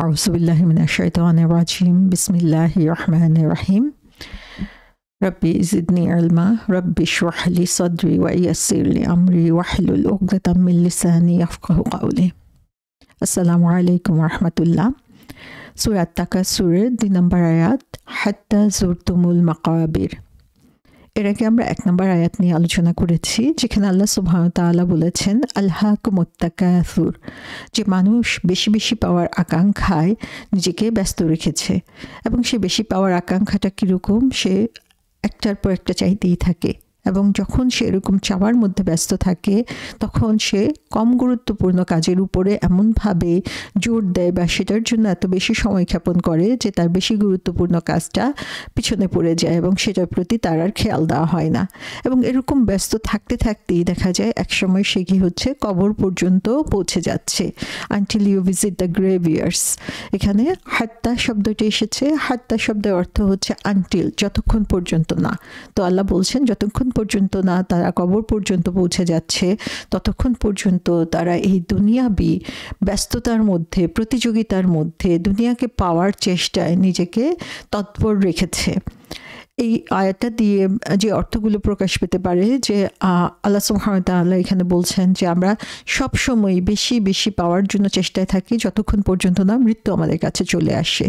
আউযুবিল্লাহি মিনাশ শাইতানির রাজিম বিসমিল্লাহির রহমানির রহিম রব্বি জিদনি ইলমা রব্বি ইশরাহ লি সাদরি ওয়া ইয়াসসির লি আমরি ওয়াহলুল উকদাতাম মিন লিসানি ইয়াফকাহু কওলি। আসসালামু আলাইকুম ওয়া রাহমাতুল্লাহ। সূরা তাকাসুরের 2 নম্বর আয়াত, হাত্তা যুরতুমুল মাকাবির। এর আগে আমরা 1 নম্বর আয়াত নিয়ে আলোচনা করেছি, যেখানে আল্লাহ সুবহানাহু ওয়া তাআলা বলেছেন আলহাকুমুত তাকাসুর, যে মানুষ বেশি বেশি পাওয়ার আকাঙ্ক্ষায় নিজেকে ব্যস্ত রেখেছে। এবং সে বেশি পাওয়ার আকাঙ্ক্ষাটা কীরকম, সে একটার পর একটা চাইতেই থাকে, এবং যখন সে এরকম চাওয়ার মধ্যে ব্যস্ত থাকে তখন সে কম গুরুত্বপূর্ণ কাজের উপরে এমনভাবে জোর দেয় বা সেটার জন্য এত বেশি সময় ক্ষেপণ করে যে তার বেশি গুরুত্বপূর্ণ কাজটা পিছনে পড়ে যায় এবং সেটার প্রতি তার আর খেয়াল দেওয়া হয় না। এবং এরকম ব্যস্ত থাকতে থাকতেই দেখা যায় একসময় সে কি হচ্ছে, কবর পর্যন্ত পৌঁছে যাচ্ছে। Until you visit the graveyards. এখানে হাত্তা শব্দটি এসেছে। হাত্তা শব্দের অর্থ হচ্ছে আনটিল, যতক্ষণ পর্যন্ত না। তো আল্লাহ বলছেন যতক্ষণ পর্যন্ত না তারা কবর পর্যন্ত পৌঁছে যাচ্ছে ততক্ষণ পর্যন্ত তারা এই দুনিয়াবি ব্যস্ততার মধ্যে, প্রতিযোগিতার মধ্যে, দুনিয়াকে পাওয়ার চেষ্টায় নিজেকে তৎপর রেখেছে। এই আয়াতটা দিয়ে যে অর্থগুলো প্রকাশ পেতে পারে যে আল্লাহ সুবহানাহু ওয়া তাআলা এখানে বলছেন যে আমরা সব সময় বেশি বেশি পাওয়ার জন্য চেষ্টায় থাকি যতক্ষণ পর্যন্ত না মৃত্যু আমাদের কাছে চলে আসে।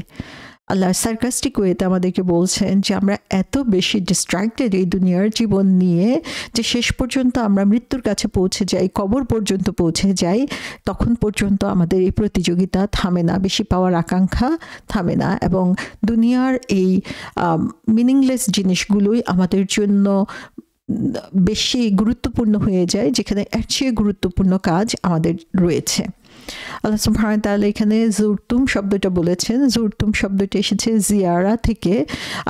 আল্লাহ সার্কাস্টিক ওয়েতে আমাদেরকে বলছেন যে আমরা এত বেশি ডিস্ট্রাক্টেড এই দুনিয়ার জীবন নিয়ে যে শেষ পর্যন্ত আমরা মৃত্যুর কাছে পৌঁছে যাই, কবর পর্যন্ত পৌঁছে যাই, তখন পর্যন্ত আমাদের এই প্রতিযোগিতা থামে না, বেশি পাওয়ার আকাঙ্ক্ষা থামে না, এবং দুনিয়ার এই মিনিংলেস জিনিসগুলোই আমাদের জন্য বেশি গুরুত্বপূর্ণ হয়ে যায়, যেখানে এর চেয়ে গুরুত্বপূর্ণ কাজ আমাদের রয়েছে। আল্লাহ সুবহানাহু ওয়া তাআলা এখানে জুরতুম শব্দটা বলেছেন। জুরতুম শব্দটা এসেছে জিয়ারা থেকে।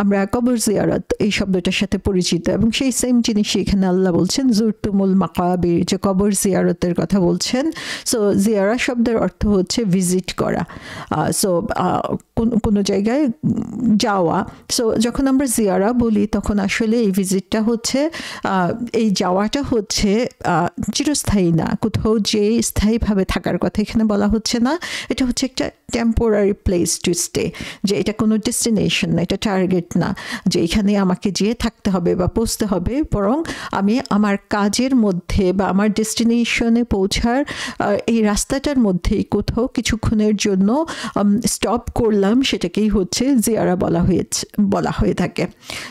আমরা কবর জিয়ারত এই শব্দটার সাথে পরিচিত, এবং সেই সেম জিনিসই এখানে আল্লাহ বলছেন জুরতুমুল মাকাবির, যে কবর জিয়ারতের কথা বলছেন। সো জিয়ারা শব্দের অর্থ হচ্ছে ভিজিট করা, সো কোনো জায়গায় যাওয়া। সো যখন আমরা জিয়ারা বলি তখন আসলে এই ভিজিটটা হচ্ছে, এই যাওয়াটা হচ্ছে চিরস্থায়ী না, কোথাও যে স্থায়ীভাবে থাকার কথা এখানে বলা হচ্ছে না। এটা হচ্ছে একটা টেম্পোরারি প্লেস টু স্টে, যে এটা কোনো ডেস্টিনেশন না, এটা টার্গেট না যে এখানে আমাকে যেয়ে থাকতে হবে বা পৌঁছতে হবে, বরং আমি আমার কাজের মধ্যে বা আমার ডেস্টিনেশনে পৌঁছার এই রাস্তাটার মধ্যেই কোথাও কিছুক্ষণের জন্য স্টপ করলাম, সেটাকেই হচ্ছে জিয়ারা বলা হয়ে থাকে।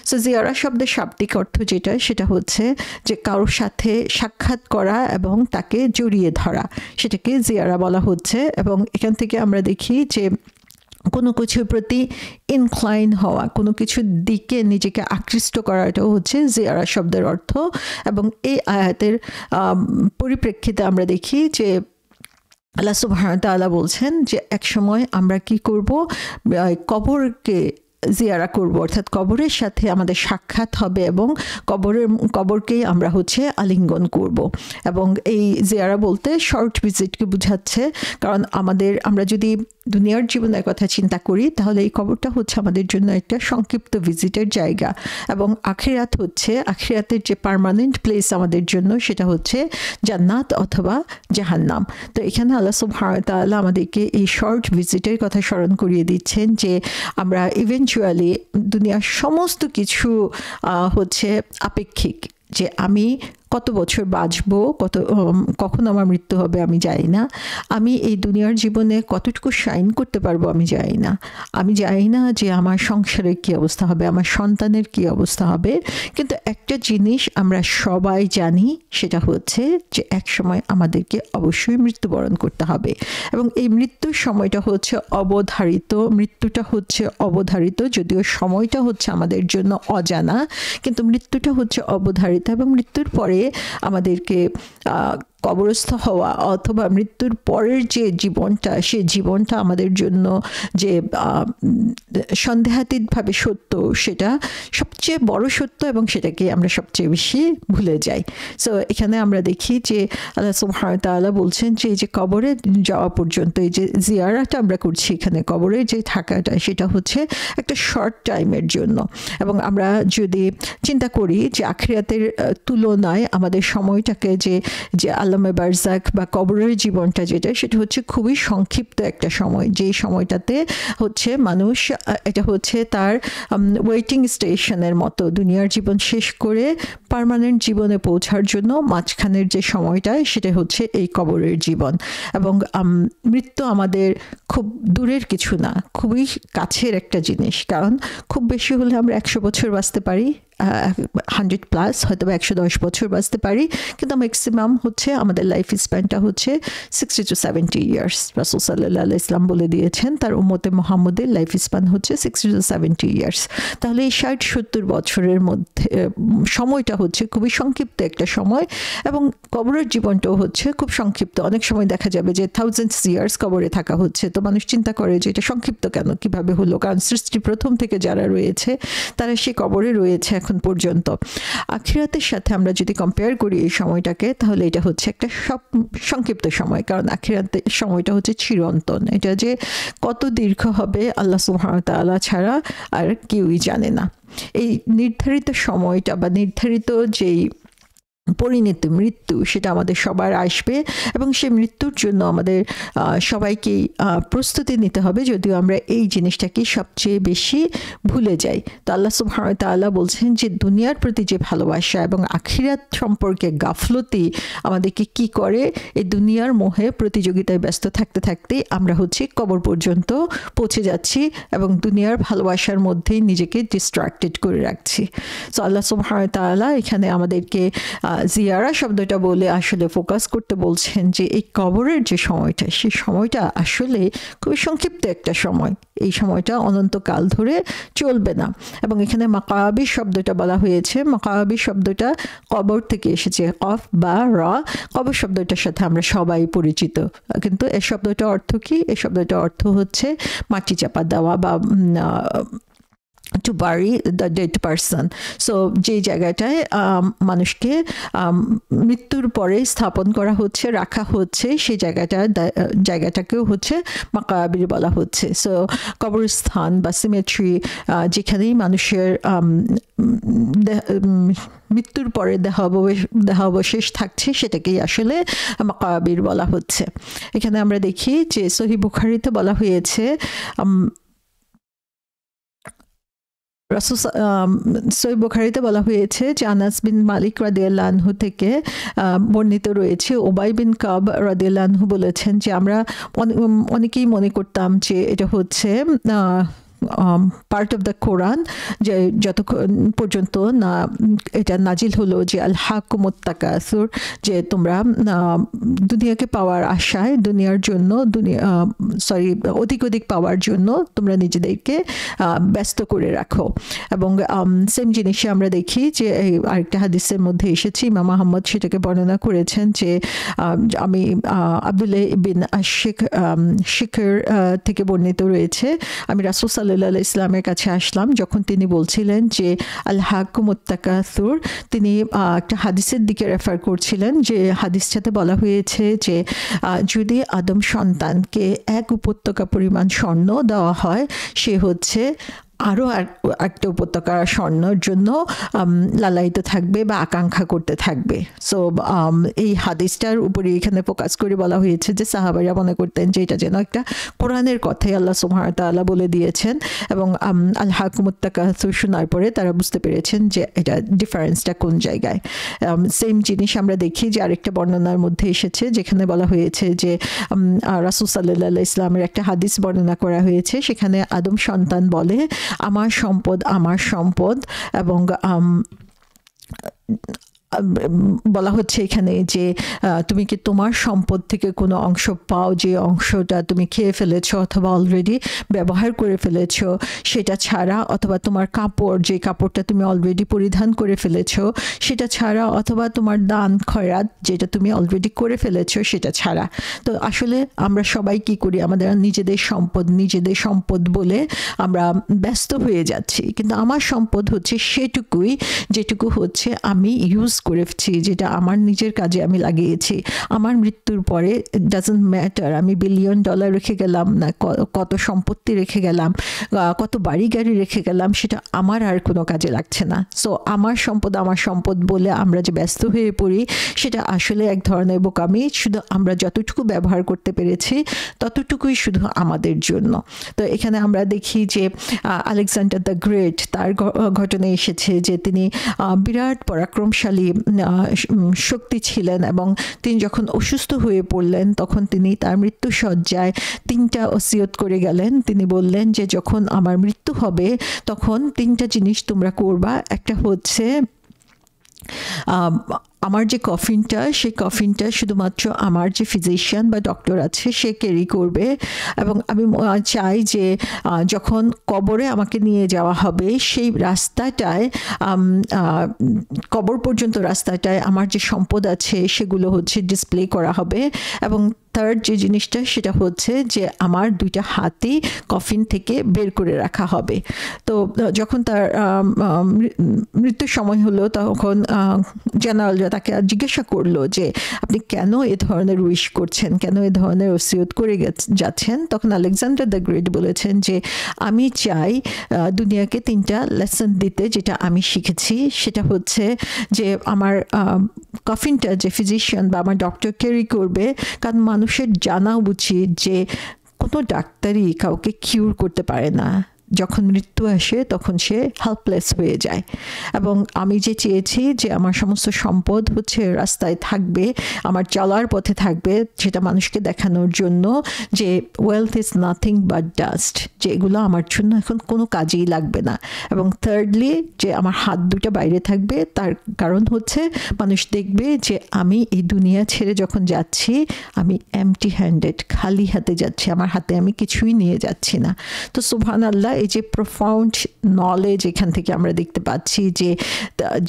সো জিয়ারা শব্দের শাব্দিক অর্থ যেটা, সেটা হচ্ছে যে কারোর সাথে সাক্ষাৎ করা এবং তাকে জড়িয়ে ধরা, সেটাকে জিয়ারা বলা হচ্ছে। এবং এখান থেকে আমরা দেখি যে কোনো কিছুর প্রতি ইনক্লাইন হওয়া, কোনো কিছুর দিকে নিজেকে আকৃষ্ট করাটাও হচ্ছে জিয়ারা শব্দের অর্থ। এবং এই আয়াতের পরিপ্রেক্ষিতে আমরা দেখি যে আল্লাহ সুবহানাহু ওয়া তাআলা বলছেন যে একসময় আমরা কি করব, কবরকে জিয়ারা করব, অর্থাৎ কবরের সাথে আমাদের সাক্ষাৎ হবে এবং কবরকেই আমরা হচ্ছে আলিঙ্গন করব। এবং এই জিয়ারা বলতে শর্ট ভিজিটকে বোঝাচ্ছে, কারণ আমরা যদি দুনিয়ার জীবনের কথা চিন্তা করি তাহলে এই কবরটা হচ্ছে আমাদের জন্য একটা সংক্ষিপ্ত ভিজিটের জায়গা, এবং আখিরাতের যে পার্মানেন্ট প্লেস আমাদের জন্য সেটা হচ্ছে জান্নাত অথবা জাহান্নাম। তো এখানে আল্লাহ সুবহানাহু ওয়া তাআলা আমাদেরকে এই শর্ট ভিজিটের কথা স্মরণ করিয়ে দিচ্ছেন যে আমরা ইভেনচুয়ালি দুনিয়ার সমস্ত কিছু হচ্ছে আপেক্ষিক, যে আমি কত বছর বাঁচবো, কখন আমার মৃত্যু হবে আমি জানি না, আমি এই দুনিয়ার জীবনে কতটুকু শাইন করতে পারবো আমি জানি না, আমি জানি না যে আমার সংসারের কী অবস্থা হবে, আমার সন্তানের কী অবস্থা হবে। কিন্তু একটা জিনিস আমরা সবাই জানি, সেটা হচ্ছে যে এক সময় আমাদেরকে অবশ্যই মৃত্যুবরণ করতে হবে, এবং এই মৃত্যুর সময়টা হচ্ছে অবধারিত। মৃত্যুটা হচ্ছে অবধারিত, যদিও সময়টা হচ্ছে আমাদের জন্য অজানা, কিন্তু মৃত্যুটা হচ্ছে অবধারিত। এবং মৃত্যুর পরে আমাদেরকে কবরস্থ হওয়া অথবা মৃত্যুর পরের যে জীবনটা, সেই জীবনটা আমাদের জন্য যে সন্দেহাতীতভাবে সত্য, সেটা সবচেয়ে বড় সত্য, এবং সেটাকে আমরা সবচেয়ে বেশি ভুলে যাই। সো এখানে আমরা দেখি যে আল্লাহ সুবহানাহু ওয়া তাআলা বলছেন যে এই যে কবরে যাওয়া পর্যন্ত এই যে জিয়ারাটা আমরা করছি, এখানে কবরে যে থাকাটা, সেটা হচ্ছে একটা শর্ট টাইমের জন্য। এবং আমরা যদি চিন্তা করি যে আখিরাতের তুলনায় আমাদের সময়টাকে যে আলমে বারজাক বা কবরের জীবনটা যেটা, সেটা হচ্ছে খুবই সংক্ষিপ্ত একটা সময়, যেই সময়টাতে হচ্ছে মানুষ, এটা হচ্ছে তার ওয়েটিং স্টেশনের মতো, দুনিয়ার জীবন শেষ করে পার্মানেন্ট জীবনে পৌঁছার জন্য মাঝখানের যে সময়টা, সেটা হচ্ছে এই কবরের জীবন। এবং মৃত্যু আমাদের খুব দূরের কিছু না, খুবই কাছের একটা জিনিস। কারণ খুব বেশি হলে আমরা 100 বছর বাঁচতে পারি, 100+ হয়তো 110 বছর বাঁচতে পারি, কিন্তু ম্যাক্সিমাম হচ্ছে আমাদের লাইফ স্প্যানটা হচ্ছে 60 to 70 ইয়ার্স। রাসূল সাল্লাল্লাহু আলাইহি ওয়াসাল্লাম বলে দিয়েছেন তার উম্মতে মুহাম্মদের লাইফ স্প্যান হচ্ছে 60 to 70 ইয়ার্স। তাহলে এই 60-70 বছরের মধ্যে সময়টা হচ্ছে খুবই সংক্ষিপ্ত একটা সময়, এবং কবরের জীবনটাও হচ্ছে খুব সংক্ষিপ্ত। অনেক সময় দেখা যাবে যে থাউজেন্ডস ইয়ার্স কবরে থাকা হচ্ছে, তো মানুষ চিন্তা করে যে এটা সংক্ষিপ্ত কেন, কিভাবে হলো? কারণ সৃষ্টি প্রথম থেকে যারা রয়েছে তারা সেই কবরে রয়েছে এখন পর্যন্ত। আখিরাতের সাথে আমরা যদি কম্পেয়ার করি এই সময়টাকে, তাহলে এটা হচ্ছে একটা সংক্ষিপ্ত সময়, কারণ আখিরাতের সময়টা হচ্ছে চিরন্তন। এটা যে কত দীর্ঘ হবে আল্লাহ সুবহানাহু ওয়া তাআলা ছাড়া আর কেউই জানে না। এই নির্ধারিত সময়টা বা নির্ধারিত যেই পরিণতি মৃত্যু, সেটা আমাদের সবার আসবে, এবং সেই মৃত্যুর জন্য আমাদের সবাইকেই প্রস্তুতি নিতে হবে, যদিও আমরা এই জিনিসটাকে সবচেয়ে বেশি ভুলে যাই। তো আল্লাহ সুবহানাহু ওয়া তাআলা বলছেন যে দুনিয়ার প্রতি যে ভালোবাসা এবং আখিরাত সম্পর্কে গাফলতি আমাদেরকে কি করে, এই দুনিয়ার মোহে প্রতিযোগিতায় ব্যস্ত থাকতে থাকতেই আমরা হচ্ছে কবর পর্যন্ত পৌঁছে যাচ্ছি এবং দুনিয়ার ভালোবাসার মধ্যেই নিজেকে ডিস্ট্রাক্টেড করে রাখছি। সো আল্লাহ সুবহানাহু ওয়া তাআলা এখানে আমাদেরকে জিয়ারা শব্দটা বলে আসলে ফোকাস করতে বলছেন যে এই কবরের যে সময়টা, সেই সময়টা আসলে খুবই সংক্ষিপ্ত একটা সময়, এই সময়টা অনন্তকাল ধরে চলবে না। এবং এখানে মাকাবির শব্দটা বলা হয়েছে, মাকাবির শব্দটা কবর থেকে এসেছে, কফ বা র, কবর শব্দটার সাথে আমরা সবাই পরিচিত, কিন্তু এই শব্দটার অর্থ কি? এই শব্দটার অর্থ হচ্ছে মাটি চাপা দেওয়া বা to bury the dead person. So যে জায়গাটায় মানুষকে মৃত্যুর পরে স্থাপন করা হচ্ছে, রাখা হচ্ছে, সেই জায়গাটাকেও হচ্ছে মাকাবির বলা হচ্ছে। সো কবরস্থান বা সিমেট্রি, যেখানেই মানুষের মৃত্যুর পরে দেহাবশেষ থাকছে, সেটাকেই আসলে মাকাবির বলা হচ্ছে। এখানে আমরা দেখি যে সহিহ বুখারীতে বলা হয়েছে, সহিহ বুখারীতে বলা হয়েছে যে আনাস বিন মালিক রাদিয়াল্লাহু আনহু থেকে বর্ণিত রয়েছে, উবাই বিন কাব রাদিয়াল্লাহু আনহু বলেছেন যে আমরা অনেকেই মনে করতাম যে এটা হচ্ছে পার্ট অফ দ্য কোরআন, যে যতক্ষণ পর্যন্ত না এটা নাজিল হলো যে আল হাকুমুত তাকাসুর, যে তোমরা দুনিয়াকে পাওয়ার আশায়, দুনিয়ার জন্য অধিক অধিক পাওয়ার জন্য তোমরা নিজেদেরকে ব্যস্ত করে রাখো। এবং সেম জিনিসে আমরা দেখি যে আরেকটা হাদিসের মধ্যে এসেছে, ইমাম আহমদ সেটাকে বর্ণনা করেছেন যে আমি আব্দুল্লাহ বিন শিখর থেকে বর্ণিত রয়েছে, আমি রাসূল সাল্লাল্লাহু আলাইহি ইসলামের কাছে আসলাম যখন তিনি বলছিলেন যে আল হাকুমুত তাকাসুর। তিনি একটা হাদিসের দিকে রেফার করছিলেন, যে হাদিসটাতে বলা হয়েছে যে যদি আদম সন্তানকে 1 উপত্যকা পরিমাণ স্বর্ণ দেওয়া হয়, সে হচ্ছে আরও একটা উপত্যকা স্বর্ণের জন্য লালায়িত থাকবে বা আকাঙ্ক্ষা করতে থাকবে। সো এই হাদিসটার উপরে এখানে ফোকাস করে বলা হয়েছে যে সাহাবারা মনে করতেন যে এটা যেন একটা কোরআনের কথাই আল্লাহ সুবহানাহু ওয়া তাআলা বলে দিয়েছেন, এবং আল হাকুমুত তাকাসুর শোনার পরে তারা বুঝতে পেরেছেন যে এটা ডিফারেন্সটা কোন জায়গায়। সেম জিনিস আমরা দেখি যে আরেকটা বর্ণনার মধ্যে এসেছে, যেখানে বলা হয়েছে যে রাসূল সাল্লাল্লাহু আলাইহি ইসলামের একটা হাদিস বর্ণনা করা হয়েছে, সেখানে আদম সন্তান বলে আমার সম্পদ আমার সম্পদ, এবং বলা হচ্ছে এখানে যে তুমি কি তোমার সম্পদ থেকে কোনো অংশ পাও, যে অংশটা তুমি খেয়ে ফেলেছো অথবা অলরেডি ব্যবহার করে ফেলেছো সেটা ছাড়া, অথবা তোমার কাপড়, যে কাপড়টা তুমি অলরেডি পরিধান করে ফেলেছো সেটা ছাড়া, অথবা তোমার দান খয়রাত যেটা তুমি অলরেডি করে ফেলেছো সেটা ছাড়া। তো আসলে আমরা সবাই কি করি, আমাদের নিজেদের সম্পদ বলে আমরা ব্যস্ত হয়ে যাচ্ছি, কিন্তু আমার সম্পদ হচ্ছে সেটুকুই যেটুকু হচ্ছে আমি ইউজ করেছি, যেটা আমার নিজের কাজে আমি লাগিয়েছি। আমার মৃত্যুর পরে ইট ডাজন্ট ম্যাটার আমি $1 বিলিয়ন রেখে গেলাম না কত সম্পত্তি রেখে গেলাম, কত বাড়ি গাড়ি রেখে গেলাম, সেটা আমার আর কোনো কাজে লাগছে না। সো আমার সম্পদ বলে আমরা যে ব্যস্ত হয়ে পড়ি, সেটা আসলে এক ধরনের বোকামি। শুধু আমরা যতটুকু ব্যবহার করতে পেরেছি ততটুকুই শুধু আমাদের জন্য। তো এখানে আমরা দেখি যে আলেকজান্ডার দ্য গ্রেট, তার ঘটনা এসেছে যে তিনি বিরাট পরাক্রমশালী শক্তি ছিলেন, এবং তিনি যখন অসুস্থ হয়ে পড়লেন তখন তিনি তার মৃত্যুশয্যায় 3টা ওসিয়ত করে গেলেন। তিনি বললেন যে যখন আমার মৃত্যু হবে তখন 3টা জিনিস তোমরা করবা। একটা হচ্ছে আমার যে কফিনটা, সেই কফিনটা শুধুমাত্র আমার যে ফিজিশিয়ান বা ডক্টর আছে সে ক্যারি করবে, এবং আমি চাই যে যখন কবরে আমাকে নিয়ে যাওয়া হবে সেই রাস্তাটায়, কবর পর্যন্ত রাস্তাটায় আমার যে সম্পদ আছে সেগুলো হচ্ছে ডিসপ্লে করা হবে। এবং থার্ড যে জিনিসটা সেটা হচ্ছে যে আমার 2টা হাতই কফিন থেকে বের করে রাখা হবে। তো যখন তার মৃত্যুর সময় হলো তখন জেনারেলরা তাকে জিজ্ঞাসা করলো যে আপনি কেন এ ধরনের উইশ করছেন, কেন এ ধরনের ওসিয়ত করে যাচ্ছেন? তখন আলেকজান্ডার দ্য গ্রেট বলেছেন যে আমি চাই দুনিয়াকে 3টা লেসন দিতে, যেটা আমি শিখেছি। সেটা হচ্ছে যে আমার কফিনটা যে ফিজিশিয়ান বা আমার ডক্টর ক্যারি করবে, কারণ মানুষের জানা উচিত যে কোনো ডাক্তারই কাউকে কিউর করতে পারে না। যখন মৃত্যু আসে তখন সে হেল্পলেস হয়ে যায়। এবং আমি যে চেয়েছি যে আমার সমস্ত সম্পদ হচ্ছে রাস্তায় থাকবে, আমার চলার পথে থাকবে, সেটা মানুষকে দেখানোর জন্য যে wealth is nothing but dust, যে এগুলো আমার জন্য এখন কোনো কাজেই লাগবে না। এবং থার্ডলি যে আমার হাত 2টা বাইরে থাকবে, তার কারণ হচ্ছে মানুষ দেখবে যে আমি এই দুনিয়া ছেড়ে যখন যাচ্ছি আমি এমটি হ্যান্ডেড, খালি হাতে যাচ্ছি, আমার হাতে আমি কিছুই নিয়ে যাচ্ছি না। তো সুবহানাল্লাহ, এই যে প্রফাউন্ড নলেজ এখান থেকে আমরা দেখতে পাচ্ছি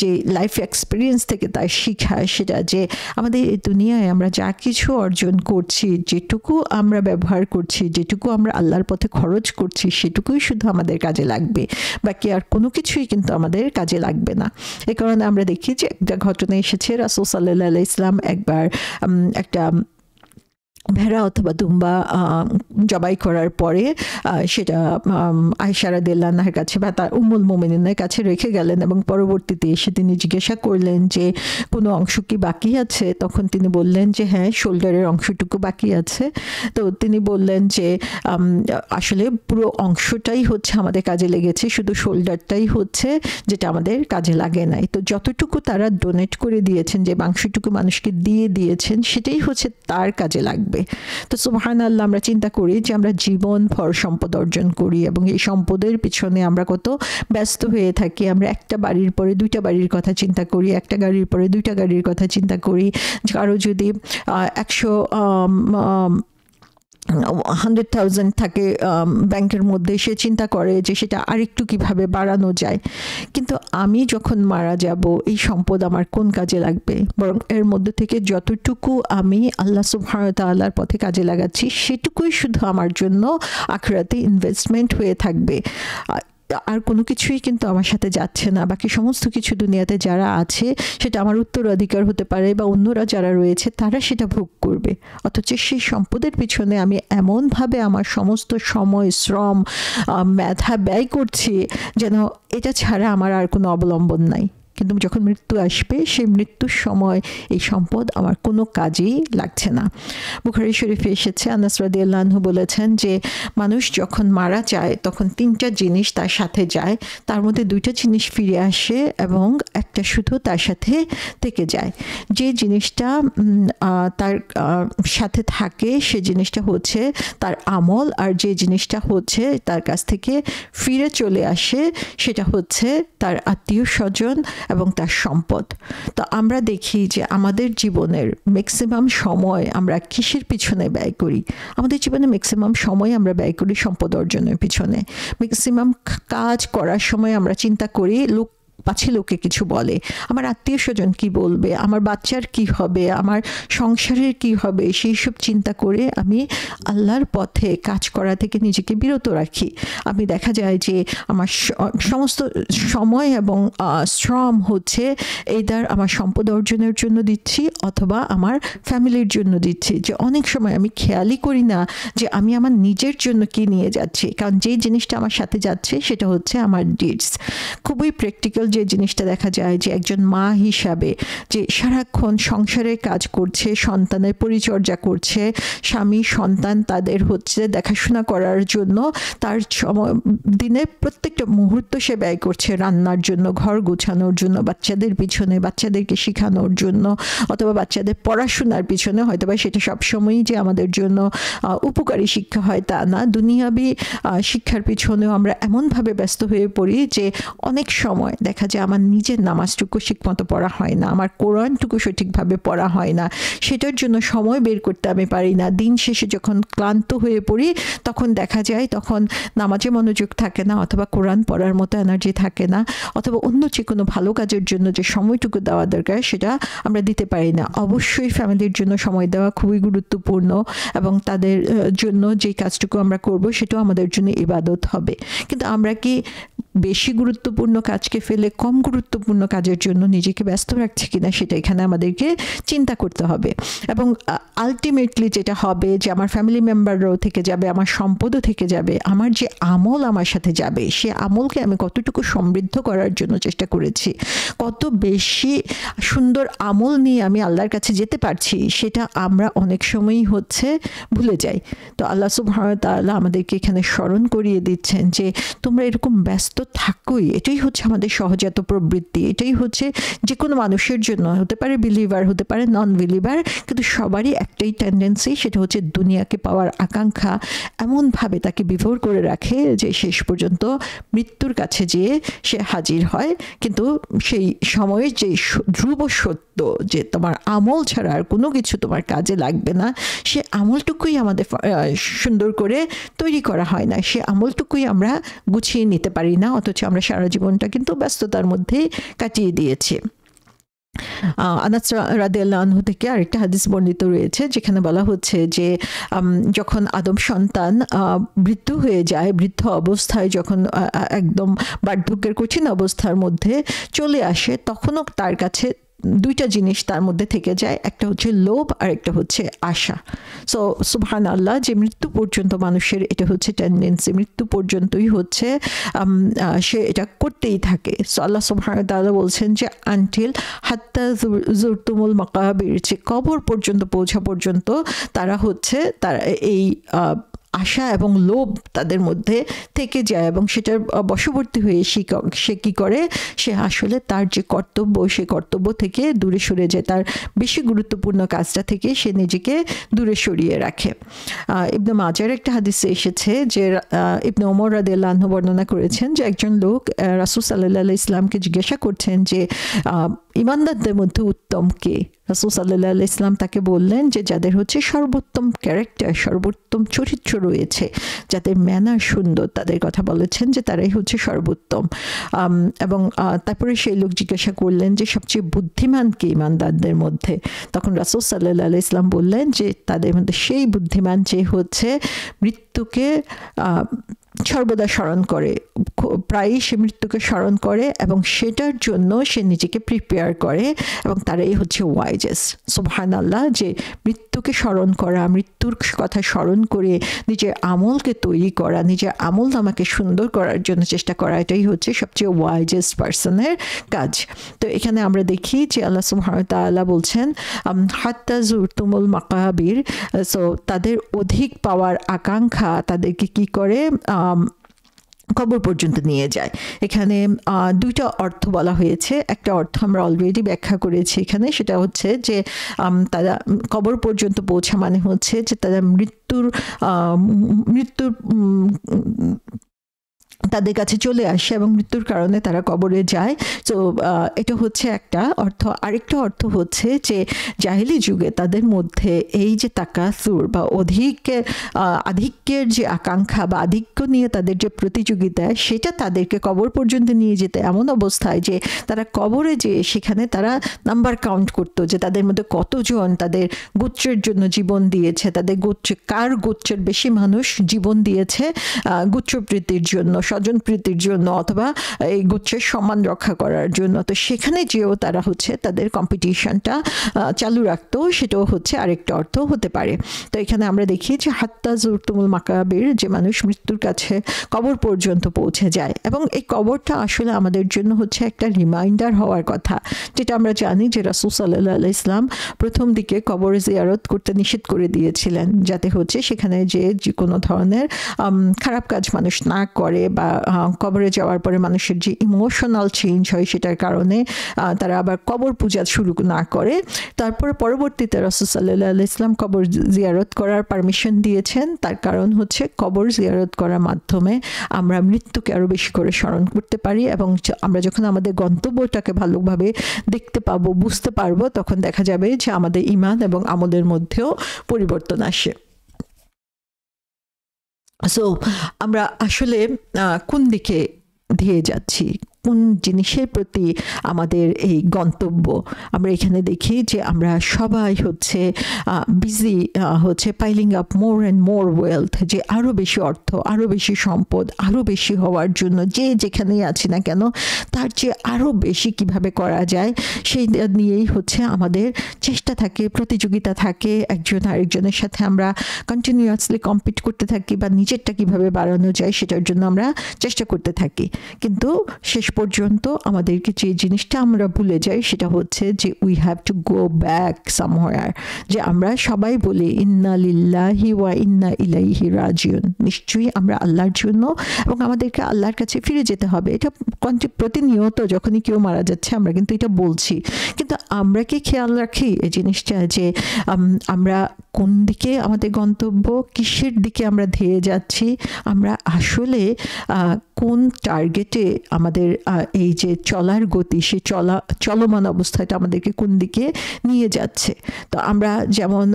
যে লাইফ এক্সপিরিয়েন্স থেকে তার শিখা, সেটা যে আমাদের এই দুনিয়ায় আমরা যা কিছু অর্জন করছি, যেটুকু আমরা ব্যবহার করছি, যেটুকু আমরা আল্লাহর পথে খরচ করছি, সেটুকুই শুধু আমাদের কাজে লাগবে, বাকি আর কোনো কিছুই কিন্তু আমাদের কাজে লাগবে না। এই কারণে আমরা দেখি যে একটা ঘটনা এসেছে, রাসূল সাল্লাল্লাহু আলাইহি ওয়াসাল্লাম একবার একটা ভেড়া অথবা দুম্বা জবাই করার পরে সেটা আয়েশা রাদিয়াল্লাহু আনহার কাছে বা তার উম্মুল মুমিনিনের কাছে রেখে গেলেন, এবং পরবর্তীতে এসে তিনি জিজ্ঞাসা করলেন যে কোনো অংশ কি বাকি আছে? তখন তিনি বললেন যে হ্যাঁ, শোল্ডারের অংশটুকু বাকি আছে। তো তিনি বললেন যে আসলে পুরো অংশটাই হচ্ছে আমাদের কাজে লেগেছে, শুধু শোল্ডারটাই হচ্ছে যেটা আমাদের কাজে লাগে নাই। তো যতটুকু তারা ডোনেট করে দিয়েছেন, যে মাংসটুকু মানুষকে দিয়ে দিয়েছেন, সেটাই হচ্ছে তার কাজে লাগবে। তো সুবহানাল্লাহ, আমরা চিন্তা করি যে আমরা জীবন ভর সম্পদ অর্জন করি এবং এই সম্পদের পিছনে আমরা কত ব্যস্ত হয়ে থাকি। আমরা একটা বাড়ির পরে 2টা বাড়ির কথা চিন্তা করি, একটা গাড়ির পরে 2টা গাড়ির কথা চিন্তা করি। কারো যদি 100,000 থাকে ব্যাংকের মধ্যে, সে চিন্তা করে যে সেটা আরেকটু কিভাবে বাড়ানো যায়। কিন্তু আমি যখন মারা যাব এই সম্পদ আমার কোন কাজে লাগবে? বরং এর মধ্যে থেকে যতটুকু আমি আল্লাহ সুবহানাহু ওয়া তাআলার পথে কাজে লাগাচ্ছি সেটুকুই শুধু আমার জন্য আখিরাতে ইনভেস্টমেন্ট হয়ে থাকবে। আর কোনো কিছুই কিন্তু আমার সাথে যাচ্ছে না। বাকি সমস্ত কিছু দুনিয়াতে যারা আছে সেটা আমার উত্তরাধিকার হতে পারে, বা অন্যরা যারা রয়েছে তারা সেটা ভোগ করবে। অথচ সেই সম্পদের পিছনে আমি এমনভাবে আমার সমস্ত সময়, শ্রম, মেধা ব্যয় করছি যেন এটা ছাড়া আমার আর কোনো অবলম্বন নাই। কিন্তু যখন মৃত্যু আসবে, সেই মৃত্যুর সময় এই সম্পদ আমার কোনো কাজেই লাগছে না। বুখারী শরীফে এসেছে, আনাস রাদিয়াল্লাহু আনহু বলেছেন যে মানুষ যখন মারা যায় তখন 3টা জিনিস তার সাথে যায়, তার মধ্যে 2টা জিনিস ফিরে আসে এবং একটা শুধু তার সাথে থেকে যায়। যে জিনিসটা তার সাথে থাকে সে জিনিসটা হচ্ছে তার আমল, আর যে জিনিসটা হচ্ছে তার কাছ থেকে ফিরে চলে আসে সেটা হচ্ছে তার আত্মীয় স্বজন এবং তার সম্পদ। তো আমরা দেখি যে আমাদের জীবনের ম্যাক্সিমাম সময় আমরা কিসের পিছনে ব্যয় করি? আমাদের জীবনে ম্যাক্সিমাম সময় আমরা ব্যয় করি সম্পদ অর্জনের পিছনে। ম্যাক্সিমাম কাজ করার সময় আমরা চিন্তা করি লোক পাছে লোকে কিছু বলে, আমার আত্মীয় স্বজন কি বলবে, আমার বাচ্চার কি হবে, আমার সংসারের কি হবে, সেই সব চিন্তা করে আমি আল্লাহর পথে কাজ করা থেকে নিজেকে বিরত রাখি। আমি দেখা যায় যে আমার সমস্ত সময় এবং শ্রম হচ্ছে এইদার আমার সম্পদ অর্জনের জন্য দিচ্ছি অথবা আমার ফ্যামিলির জন্য দিচ্ছি, যে অনেক সময় আমি খেয়ালই করি না যে আমি আমার নিজের জন্য কি নিয়ে যাচ্ছি। কারণ যেই জিনিসটা আমার সাথে যাচ্ছে সেটা হচ্ছে আমার ডিডস। খুবই প্র্যাকটিক্যাল যে জিনিসটা দেখা যায় যে একজন মা হিসাবে যে সারাক্ষণ সংসারের কাজ করছে, সন্তানের পরিচর্যা করছে, স্বামী সন্তান তাদের হচ্ছে দেখাশোনা করার জন্য তার দিনের প্রত্যেকটা মুহূর্ত সে ব্যয় করছে, রান্নার জন্য, ঘর গোছানোর জন্য, বাচ্চাদের পিছনে, বাচ্চাদেরকে শেখানোর জন্য অথবা বাচ্চাদের পড়াশোনার পিছনে। হয়তোবা সেটা সবসময়ই যে আমাদের জন্য উপকারী শিক্ষা হয় তা না, দুনিয়াবি শিক্ষার পিছনেও আমরা এমনভাবে ব্যস্ত হয়ে পড়ি যে অনেক সময় দেখা যায় আমার নিজের নামাজটুকু ঠিকমতো পড়া হয় না, আমার কোরআনটুকু সঠিকভাবে পড়া হয় না, সেটার জন্য সময় বের করতে আমি পারি না। দিন শেষে যখন ক্লান্ত হয়ে পড়ি তখন দেখা যায় তখন নামাজে মনোযোগ থাকে না, অথবা কোরআন পড়ার মতো এনার্জি থাকে না, অথবা অন্য যে কোনো ভালো কাজের জন্য যে সময়টুকু দেওয়া দরকার সেটা আমরা দিতে পারি না। অবশ্যই ফ্যামিলির জন্য সময় দেওয়া খুবই গুরুত্বপূর্ণ এবং তাদের জন্য যে কাজটুকু আমরা করব সেটাও আমাদের জন্য ইবাদত হবে। কিন্তু আমরা কি বেশি গুরুত্বপূর্ণ কাজকে ফেলে কম গুরুত্বপূর্ণ কাজের জন্য নিজেকে ব্যস্ত রাখছি কিনা সেটা এখানে আমাদেরকে চিন্তা করতে হবে। এবং আলটিমেটলি যেটা হবে যে আমার ফ্যামিলি মেম্বাররাও থেকে যাবে, আমার সম্পদও থেকে যাবে, আমার যে আমল আমার সাথে যাবে সে আমলকে আমি কতটুকু সমৃদ্ধ করার জন্য চেষ্টা করেছি, কত বেশি সুন্দর আমল নিয়ে আমি আল্লাহর কাছে যেতে পারছি সেটা আমরা অনেক সময়ই হচ্ছে ভুলে যাই। তো আল্লাহ সুবহানাহু ওয়া তাআলা আমাদেরকে এখানে স্মরণ করিয়ে দিচ্ছেন যে তোমরা এরকম ব্যস্ত থাকোই, এটাই হচ্ছে আমাদের সহজাত প্রবৃত্তি, এটাই হচ্ছে যে কোনো মানুষের জন্য, হতে পারে বিলিভার হতে পারে নন বিলিভার, কিন্তু সবারই একটাই টেন্ডেন্সি, সেটা হচ্ছে দুনিয়াকে পাওয়ার আকাঙ্ক্ষা এমনভাবে তাকে বিভোর করে রাখে যে শেষ পর্যন্ত মৃত্যুর কাছে যেয়ে সে হাজির হয়। কিন্তু সেই সময়ের যে ধ্রুব সত্য যে তোমার আমল ছাড়া আর কোনো কিছু তোমার কাজে লাগবে না, সে আমলটুকুই আমাদের সুন্দর করে তৈরি করা হয় না, সে আমলটুকুই আমরা গুছিয়ে নিতে পারি না, অথচ আমরা সারা জীবনটা কিন্তু ব্যস্ততার মধ্যে কাটিয়ে দিয়েছি। আনাস রাদিয়াল্লাহু আনহু থেকে আরেকটা হাদিস বর্ণিত রয়েছে যেখানে বলা হচ্ছে যে যখন আদম সন্তান মৃত্যু হয়ে যায়, বৃদ্ধ অবস্থায় যখন একদম বার্ধক্যের কঠিন অবস্থার মধ্যে চলে আসে, তখনও তার কাছে দুইটা জিনিস তার মধ্যে থেকে যায়, একটা হচ্ছে লোভ আর একটা হচ্ছে আশা। সো সুবহানাল্লাহ, যে মৃত্যু পর্যন্ত মানুষের এটা হচ্ছে টেন্ডেন্সি, মৃত্যু পর্যন্তই হচ্ছে সে এটা করতেই থাকে। সো আল্লাহ সুবহানাহু ওয়া তাআলা বলছেন যে আনটিল হাত্তা জুরতুমুল মাকাবির, যে কবর পর্যন্ত পৌঁছা পর্যন্ত তারা হচ্ছে তারা এই আশা এবং লোভ তাদের মধ্যে থেকে যায় এবং সেটার বশবর্তী হয়ে সে কী করে, সে আসলে তার যে কর্তব্য সেই কর্তব্য থেকে দূরে সরে যায়, তার বেশি গুরুত্বপূর্ণ কাজটা থেকে সে নিজেকে দূরে সরিয়ে রাখে। ইবনে মাজার একটা হাদিসে এসেছে যে ইবনে ওমর রাদিয়াল্লাহু আনহু বর্ণনা করেছেন যে একজন লোক রাসূল সাল্লাল্লাহু আলাইহি ইসলামকে জিজ্ঞাসা করছেন যে ইমানদারদের মধ্যে উত্তম কে? রাসূল সাল্লাল্লাহু আলাইহি ইসলাম তাকে বললেন যে যাদের হচ্ছে সর্বোত্তম ক্যারেক্টার, সর্বোত্তম চরিত্র রয়েছে, যাদের ম্যানার সুন্দর, তাদের কথা বলেছেন যে তারাই হচ্ছে সর্বোত্তম। এবং তারপরে সেই লোক জিজ্ঞাসা করলেন যে সবচেয়ে বুদ্ধিমান কে ইমানদারদের মধ্যে? তখন রাসূল সাল্লাল্লাহু আলাইহি ইসলাম বললেন যে তাদের মধ্যে সেই বুদ্ধিমান যে হচ্ছে মৃত্যুকে সর্বদা স্মরণ করে, প্রায়ই সে মৃত্যুকে স্মরণ করে এবং সেটার জন্য সে নিজেকে প্রিপেয়ার করে, এবং তারাই হচ্ছে ওয়াইজেস। সুবহানাল্লাহ, যে মৃত্যুকে স্মরণ করা, মৃত্যুর কথা স্মরণ করে নিজের আমলকে তৈরি করা, নিজের আমল নামাকে সুন্দর করার জন্য চেষ্টা করা, এটাই হচ্ছে সবচেয়ে ওয়াইজেস্ট পার্সনের কাজ। তো এখানে আমরা দেখি যে আল্লাহ সুবহানাহু ওয়া তাআলা বলছেন হাত্তা জুরতুমুল মাকাবির, সো তাদের অধিক পাওয়ার আকাঙ্ক্ষা তাদেরকে কি করে কবর পর্যন্ত নিয়ে যায়। এখানে দুইটা অর্থ বলা হয়েছে, একটা অর্থ আমরা অলরেডি ব্যাখ্যা করেছি এখানে, সেটা হচ্ছে যে তারা কবর পর্যন্ত পৌঁছা মানে হচ্ছে যে তারা মৃত্যুর তাদের কাছে চলে আসে এবং মৃত্যুর কারণে তারা কবরে যায়। তো এটা হচ্ছে একটা অর্থ। আরেকটা অর্থ হচ্ছে যে জাহিলি যুগে তাদের মধ্যে এই যে তাকাসুর বা আধিক্যের যে আকাঙ্ক্ষা বা আধিক্য নিয়ে তাদের যে প্রতিযোগিতা, সেটা তাদেরকে কবর পর্যন্ত নিয়ে যেতে এমন অবস্থায় যে তারা কবরে যেয়ে সেখানে তারা নাম্বার কাউন্ট করতো যে তাদের মধ্যে কতজন তাদের গোত্রের জন্য জীবন দিয়েছে, তাদের কার গোত্রের বেশি মানুষ জীবন দিয়েছে গোত্রপ্রীতির জন্য, স্বজন প্রীতির জন্য, অথবা এই গোত্রের সম্মান রক্ষা করার জন্য। তো সেখানে যেও তারা হচ্ছে তাদের কম্পিটিশনটা চালু রাখতো, সেটাও হচ্ছে আরেকটা অর্থ হতে পারে। তো এখানে আমরা দেখি যে হাত্তা জুরতুমুল মাকাবির, যে মানুষ মৃত্যুর কাছে কবর পর্যন্ত পৌঁছে যায়। এবং এই কবরটা আসলে আমাদের জন্য হচ্ছে একটা রিমাইন্ডার হওয়ার কথা, যেটা আমরা জানি যে রাসূল সাল্লাল্লাহু আলাইহি ওয়াসাল্লাম প্রথম দিকে কবর জিয়ারত করতে নিষেধ করে দিয়েছিলেন, যাতে হচ্ছে সেখানে যে কোনো ধরনের খারাপ কাজ মানুষ না করে, বা কবরে যাওয়ার পরে মানুষের যে ইমোশনাল চেঞ্জ হয় সেটার কারণে তারা আবার কবর পূজা শুরু না করে। তারপর পরবর্তীতে রাসূল সাল্লাল্লাহু আলাইহি ওয়াসাল্লাম কবর জিয়ারত করার পারমিশন দিয়েছেন। তার কারণ হচ্ছে কবর জিয়ারত করার মাধ্যমে আমরা মৃত্যুকে আরও বেশি করে স্মরণ করতে পারি, এবং আমরা যখন আমাদের গন্তব্যটাকে ভালোভাবে দেখতে পাবো, বুঝতে পারবো, তখন দেখা যাবে যে আমাদের ঈমান এবং আমলের মধ্যেও পরিবর্তন আসে। সো আমরা আসলে কোন দিকে ধেয়ে যাচ্ছি, কোন জিনিসের প্রতি আমাদের এই গন্তব্য, আমরা এখানে দেখি যে আমরা সবাই হচ্ছে বিজি হচ্ছে piling up more and more wealth, যে আরও বেশি অর্থ, আরও বেশি সম্পদ, আরও বেশি হওয়ার জন্য যে যেখানেই আছি না কেন তার চেয়ে আরও বেশি কিভাবে করা যায় সেই নিয়েই হচ্ছে আমাদের চেষ্টা থাকে, প্রতিযোগিতা থাকে, একজন আরেকজনের সাথে আমরা কন্টিনিউয়াসলি কম্পিট করতে থাকি, বা নিজেরটা কিভাবে বাড়ানো যায় সেটার জন্য আমরা চেষ্টা করতে থাকি। কিন্তু শেষ পর্যন্ত আমাদেরকে যে জিনিসটা আমরা ভুলে যাই সেটা হচ্ছে যে we have to go back somewhere, যে আমরা সবাই বলি ইন্না লিল্লাহি ওয়া ইন্না ইলাইহি রাজিউন, নিশ্চয়ই আমরা আল্লাহর জন্য এবং আমাদেরকে আল্লাহর কাছে ফিরে যেতে হবে। এটা প্রতিনিয়ত যখনই কেউ মারা যাচ্ছে আমরা কিন্তু এটা বলছি, কিন্তু আমরা কি খেয়াল রাখি এই জিনিসটা যে আমরা কোন দিকে আমাদের গন্তব্য, কিসের দিকে আমরা ধেয়ে যাচ্ছি, আমরা আসলে কোন টার্গেটে আমাদের এই যে চলার গতি, সেই চলমান অবস্থাটা আমাদেরকে কোন দিকে নিয়ে যাচ্ছে। তো আমরা যেমন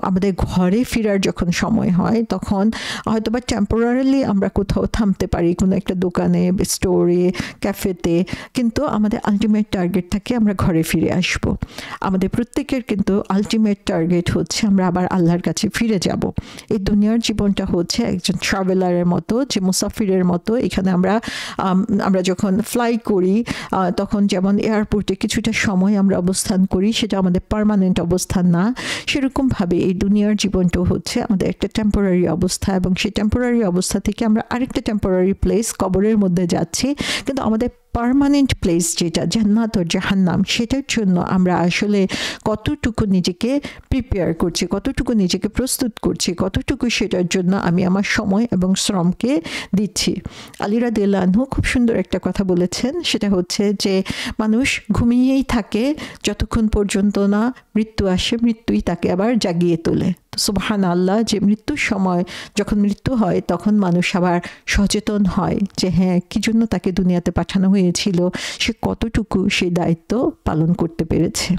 আমাদের ঘরে ফেরার যখন সময় হয় তখন হয়তো বা টেম্পোরারিলি আমরা কোথাও থামতে পারি, কোনো একটা দোকানে, স্টোরে, ক্যাফেতে, কিন্তু আমাদের আলটিমেট টার্গেট থাকে আমরা ঘরে ফিরে আসব। আমাদের প্রত্যেকের কিন্তু আলটিমেট টার্গেট হচ্ছে আমরা আবার আল্লাহর কাছে ফিরে যাব। এই দুনিয়ার জীবনটা হচ্ছে একজন ট্রাভেলারের মতো, যে মুসাফিরের মতো। এখানে আমরা যখন ফ্লাই করি তখন যেমন এয়ারপোর্টে কিছুটা সময় আমরা অবস্থান করি, সেটা আমাদের পার্মানেন্ট অবস্থান না। সেরকমভাবে এই দুনিয়ার জীবনটাও হচ্ছে আমাদের একটা টেম্পোরারি অবস্থা, এবং সেই টেম্পোরারি অবস্থা থেকে আমরা আরেকটা টেম্পোরারি প্লেস কবরের মধ্যে যাচ্ছি। কিন্তু আমাদের পার্মানেন্ট প্লেস যেটা জান্নাত ও জাহান্নাম, সেটার জন্য আমরা আসলে কতটুকু নিজেকে প্রিপেয়ার করছি, কতটুকু নিজেকে প্রস্তুত করছি, কতটুকু সেটার জন্য আমি আমার সময় এবং শ্রমকে দিচ্ছি। আলী রাদিয়াল্লাহু আনহু খুব সুন্দর একটা কথা বলেছেন, সেটা হচ্ছে যে মানুষ ঘুমিয়েই থাকে যতক্ষণ পর্যন্ত না মৃত্যু আসে, মৃত্যুই তাকে আবার জাগিয়ে তোলে। সুবহানাল্লাহ, যে মৃত্যুর সময় যখন মৃত্যু হয় তখন মানুষ আবার সচেতন হয় যে হ্যাঁ, কি জন্য তাকে দুনিয়াতে পাঠানো হয়েছিল, সে কতটুকু সেই দায়িত্ব পালন করতে পেরেছে।